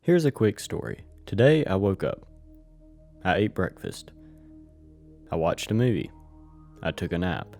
Here's a quick story. Today I woke up. I ate breakfast. I watched a movie. I took a nap.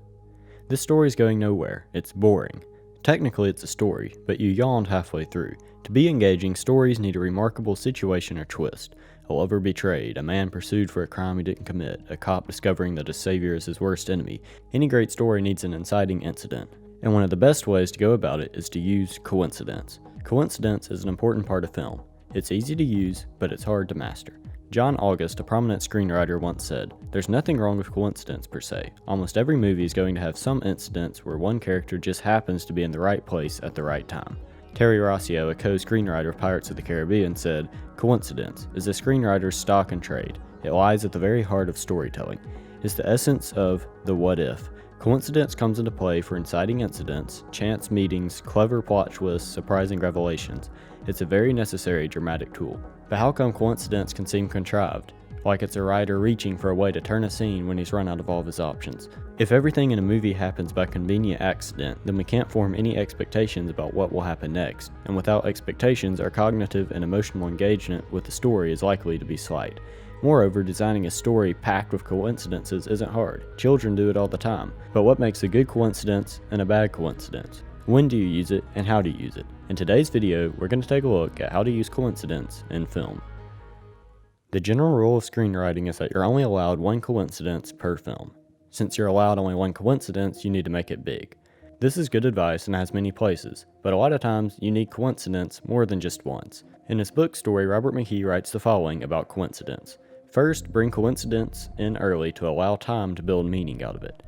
This story's going nowhere. It's boring. Technically it's a story, but you yawned halfway through. To be engaging, stories need a remarkable situation or twist. A lover betrayed, a man pursued for a crime he didn't commit, a cop discovering that his savior is his worst enemy. Any great story needs an inciting incident. And one of the best ways to go about it is to use coincidence. Coincidence is an important part of film. It's easy to use, but it's hard to master. John August, a prominent screenwriter, once said, "There's nothing wrong with coincidence per se. Almost every movie is going to have some incidents where one character just happens to be in the right place at the right time." Terry Rossio, a co-screenwriter of Pirates of the Caribbean, said, "Coincidence is a screenwriter's stock and trade. It lies at the very heart of storytelling. It's the essence of the what if. Coincidence comes into play for inciting incidents, chance meetings, clever plot twists, surprising revelations. It's a very necessary dramatic tool." But how come coincidence can seem contrived? Like it's a writer reaching for a way to turn a scene when he's run out of all of his options. If everything in a movie happens by convenient accident, then we can't form any expectations about what will happen next. And without expectations, our cognitive and emotional engagement with the story is likely to be slight. Moreover, designing a story packed with coincidences isn't hard. Children do it all the time. But what makes a good coincidence and a bad coincidence? When do you use it, and how do you use it? In today's video, we're going to take a look at how to use coincidence in film. The general rule of screenwriting is that you're only allowed one coincidence per film. Since you're allowed only one coincidence, you need to make it big. This is good advice and has many places, but a lot of times you need coincidence more than just once. In his book Story, Robert McKee writes the following about coincidence. First, bring coincidence in early to allow time to build meaning out of it.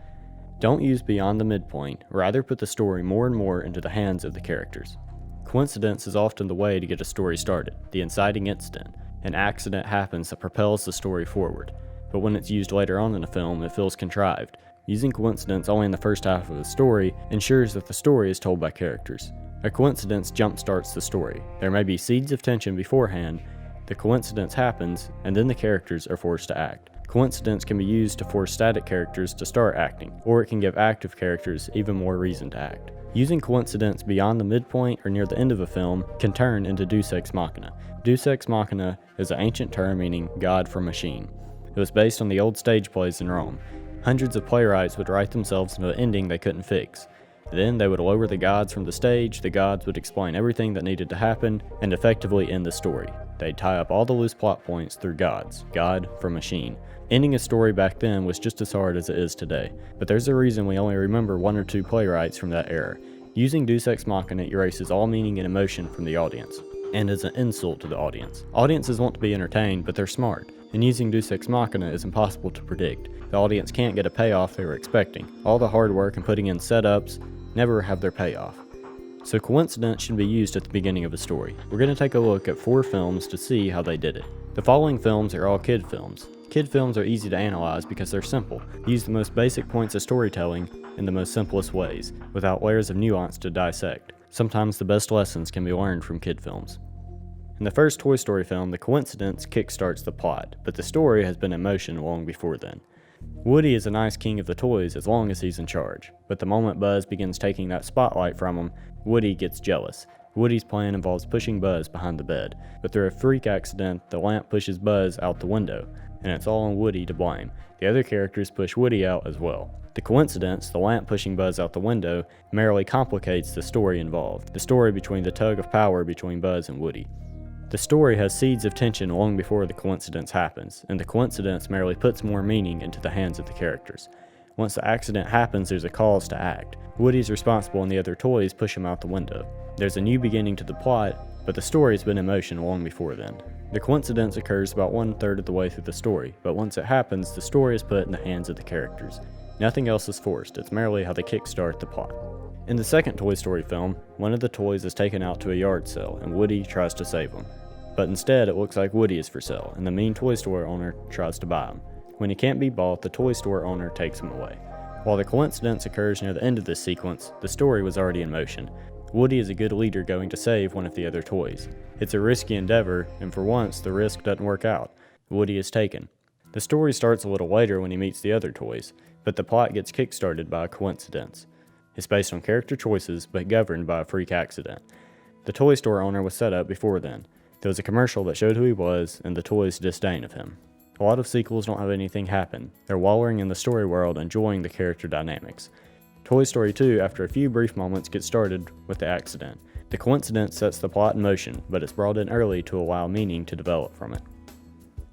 Don't use beyond the midpoint, rather put the story more and more into the hands of the characters. Coincidence is often the way to get a story started, the inciting incident. An accident happens that propels the story forward. But when it's used later on in a film, it feels contrived. Using coincidence only in the first half of the story ensures that the story is told by characters. A coincidence jumpstarts the story. There may be seeds of tension beforehand, the coincidence happens, and then the characters are forced to act. Coincidence can be used to force static characters to start acting, or it can give active characters even more reason to act. Using coincidence beyond the midpoint or near the end of a film can turn into deus ex machina. Deus ex machina is an ancient term meaning God from machine. It was based on the old stage plays in Rome. Hundreds of playwrights would write themselves into an ending they couldn't fix. Then they would lower the gods from the stage, the gods would explain everything that needed to happen, and effectively end the story. They'd tie up all the loose plot points through gods, God from machine. Ending a story back then was just as hard as it is today, but there's a reason we only remember one or two playwrights from that era. Using deus ex machina erases all meaning and emotion from the audience, and is an insult to the audience. Audiences want to be entertained, but they're smart, and using deus ex machina is impossible to predict. The audience can't get a payoff they were expecting. All the hard work and putting in setups never have their payoff. So coincidence should be used at the beginning of a story. We're going to take a look at 4 films to see how they did it. The following films are all kid films. Kid films are easy to analyze because they're simple. They use the most basic points of storytelling in the most simplest ways, without layers of nuance to dissect. Sometimes the best lessons can be learned from kid films. In the first Toy Story film, the coincidence kickstarts the plot, but the story has been in motion long before then. Woody is a nice king of the toys as long as he's in charge, but the moment Buzz begins taking that spotlight from him, Woody gets jealous. Woody's plan involves pushing Buzz behind the bed, but through a freak accident, the lamp pushes Buzz out the window, and it's all on Woody to blame. The other characters push Woody out as well. The coincidence, the lamp pushing Buzz out the window, merely complicates the story involved, the story between the tug of power between Buzz and Woody. The story has seeds of tension long before the coincidence happens, and the coincidence merely puts more meaning into the hands of the characters. Once the accident happens, there's a cause to act. Woody's responsible and the other toys push him out the window. There's a new beginning to the plot, but the story's been in motion long before then. The coincidence occurs about 1/3 of the way through the story, but once it happens, the story is put in the hands of the characters. Nothing else is forced, it's merely how they kickstart the plot. In the second Toy Story film, one of the toys is taken out to a yard sale, and Woody tries to save him. But instead, it looks like Woody is for sale, and the mean toy store owner tries to buy him. When he can't be bought, the toy store owner takes him away. While the coincidence occurs near the end of this sequence, the story was already in motion. Woody is a good leader going to save one of the other toys. It's a risky endeavor, and for once, the risk doesn't work out. Woody is taken. The story starts a little later when he meets the other toys, but the plot gets kickstarted by a coincidence. It's based on character choices, but governed by a freak accident. The toy store owner was set up before then. There was a commercial that showed who he was and the toys' disdain of him. A lot of sequels don't have anything happen. They're wallowing in the story world, enjoying the character dynamics. Toy Story 2, after a few brief moments, gets started with the accident. The coincidence sets the plot in motion, but it's brought in early to allow meaning to develop from it.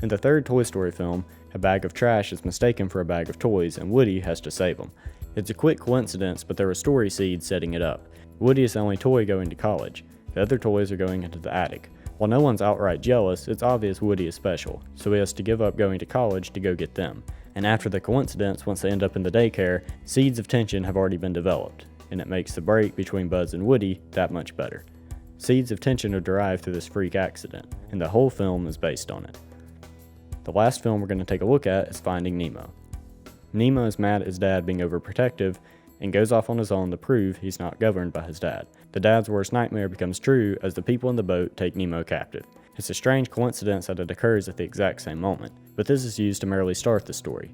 In the third Toy Story film, a bag of trash is mistaken for a bag of toys, and Woody has to save them. It's a quick coincidence, but there are story seeds setting it up. Woody is the only toy going to college. The other toys are going into the attic. While no one's outright jealous, it's obvious Woody is special, so he has to give up going to college to go get them. And after the coincidence, once they end up in the daycare, seeds of tension have already been developed, and it makes the break between Buzz and Woody that much better. Seeds of tension are derived through this freak accident, and the whole film is based on it. The last film we're going to take a look at is Finding Nemo. Nemo is mad at his dad being overprotective, and goes off on his own to prove he's not governed by his dad. The dad's worst nightmare becomes true as the people in the boat take Nemo captive. It's a strange coincidence that it occurs at the exact same moment, but this is used to merely start the story.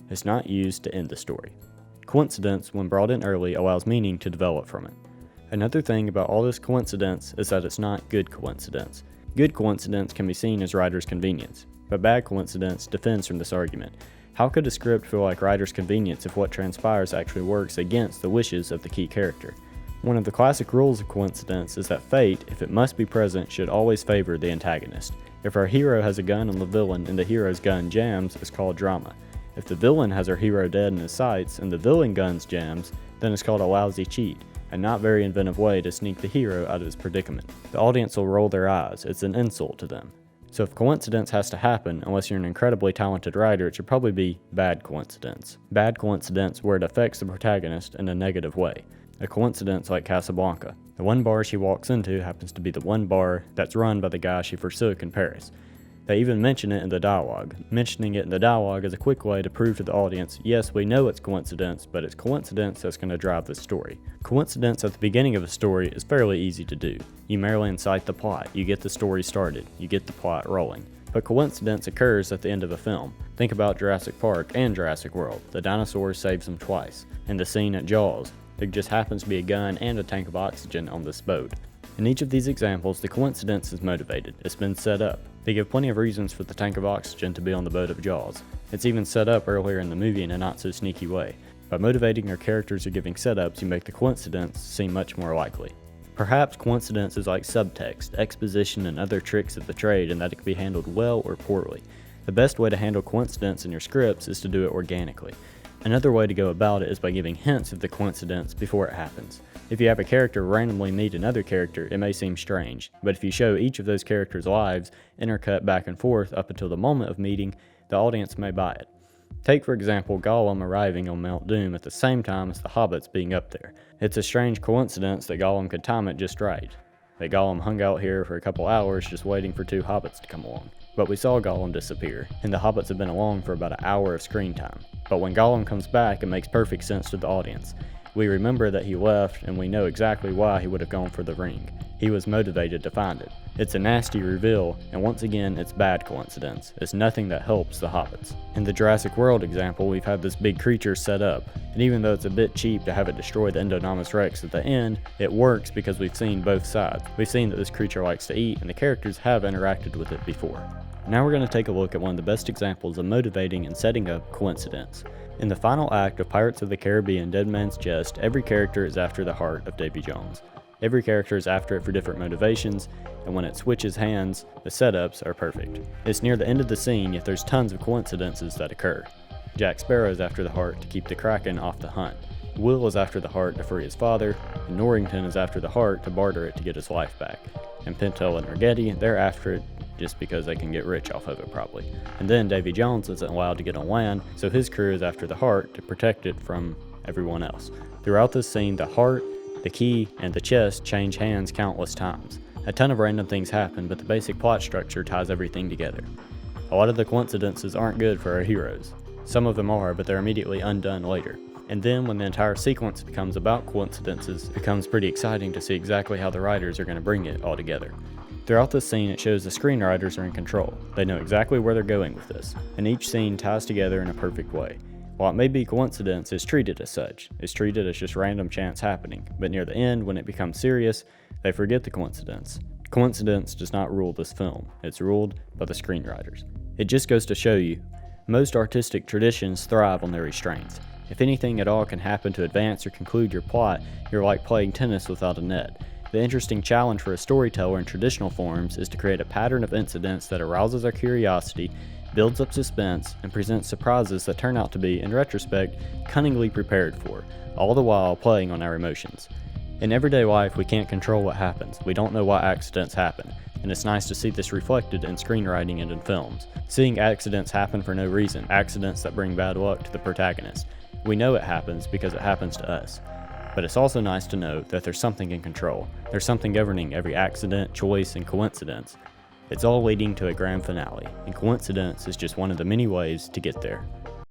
It's not used to end the story. Coincidence, when brought in early, allows meaning to develop from it. Another thing about all this coincidence is that it's not good coincidence. Good coincidence can be seen as writer's convenience, but bad coincidence defends from this argument. How could a script feel like writer's convenience if what transpires actually works against the wishes of the key character? One of the classic rules of coincidence is that fate, if it must be present, should always favor the antagonist. If our hero has a gun on the villain and the hero's gun jams, it's called drama. If the villain has our hero dead in his sights and the villain gun's jams, then it's called a lousy cheat, a not very inventive way to sneak the hero out of his predicament. The audience will roll their eyes, it's an insult to them. So if coincidence has to happen, unless you're an incredibly talented writer, it should probably be bad coincidence. Bad coincidence where it affects the protagonist in a negative way. A coincidence like Casablanca. The one bar she walks into happens to be the one bar that's run by the guy she forsook in Paris. They even mention it in the dialogue. Mentioning it in the dialogue is a quick way to prove to the audience, yes, we know it's coincidence, but it's coincidence that's going to drive the story. Coincidence at the beginning of a story is fairly easy to do. You merely incite the plot, you get the story started, you get the plot rolling. But coincidence occurs at the end of a film. Think about Jurassic Park and Jurassic World. The dinosaur saves them twice. In the scene at Jaws, there just happens to be a gun and a tank of oxygen on this boat. In each of these examples, the coincidence is motivated. It's been set up. They give plenty of reasons for the tank of oxygen to be on the boat of Jaws. It's even set up earlier in the movie in a not so sneaky way. By motivating your characters or giving setups, you make the coincidence seem much more likely. Perhaps coincidence is like subtext, exposition, and other tricks of the trade in that it can be handled well or poorly. The best way to handle coincidence in your scripts is to do it organically. Another way to go about it is by giving hints of the coincidence before it happens. If you have a character randomly meet another character, it may seem strange, but if you show each of those characters' lives intercut back and forth up until the moment of meeting, the audience may buy it. Take for example Gollum arriving on Mount Doom at the same time as the Hobbits being up there. It's a strange coincidence that Gollum could time it just right. That Gollum hung out here for a couple hours just waiting for two Hobbits to come along. But we saw Gollum disappear, and the Hobbits have been along for about an hour of screen time. But when Gollum comes back, it makes perfect sense to the audience. We remember that he left, and we know exactly why he would have gone for the ring. He was motivated to find it. It's a nasty reveal, and once again, it's bad coincidence. It's nothing that helps the Hobbits. In the Jurassic World example, we've had this big creature set up, and even though it's a bit cheap to have it destroy the Indominus Rex at the end, it works because we've seen both sides. We've seen that this creature likes to eat, and the characters have interacted with it before. Now we're going to take a look at one of the best examples of motivating and setting up coincidence. In the final act of Pirates of the Caribbean Dead Man's Chest, every character is after the heart of Davy Jones. Every character is after it for different motivations, and when it switches hands, the setups are perfect. It's near the end of the scene, yet there's tons of coincidences that occur. Jack Sparrow is after the heart to keep the Kraken off the hunt. Will is after the heart to free his father, and Norrington is after the heart to barter it to get his life back. And Pinto and Rigetti, they're after it just because they can get rich off of it probably. And then Davy Jones isn't allowed to get on land, so his crew is after the heart to protect it from everyone else. Throughout this scene, the heart, the key, and the chest change hands countless times. A ton of random things happen, but the basic plot structure ties everything together. A lot of the coincidences aren't good for our heroes. Some of them are, but they're immediately undone later. And then when the entire sequence becomes about coincidences, it becomes pretty exciting to see exactly how the writers are going to bring it all together. Throughout this scene, it shows the screenwriters are in control. They know exactly where they're going with this, and each scene ties together in a perfect way. While it may be coincidence, it's treated as such. It's treated as just random chance happening, but near the end, when it becomes serious, they forget the coincidence. Coincidence does not rule this film, it's ruled by the screenwriters. It just goes to show you, most artistic traditions thrive on their restraints. If anything at all can happen to advance or conclude your plot, you're like playing tennis without a net. The interesting challenge for a storyteller in traditional forms is to create a pattern of incidents that arouses our curiosity, builds up suspense, and presents surprises that turn out to be, in retrospect, cunningly prepared for, all the while playing on our emotions. In everyday life, we can't control what happens. We don't know why accidents happen, and it's nice to see this reflected in screenwriting and in films. Seeing accidents happen for no reason, accidents that bring bad luck to the protagonist. We know it happens because it happens to us. But it's also nice to know that there's something in control. There's something governing every accident, choice, and coincidence. It's all leading to a grand finale, and coincidence is just one of the many ways to get there.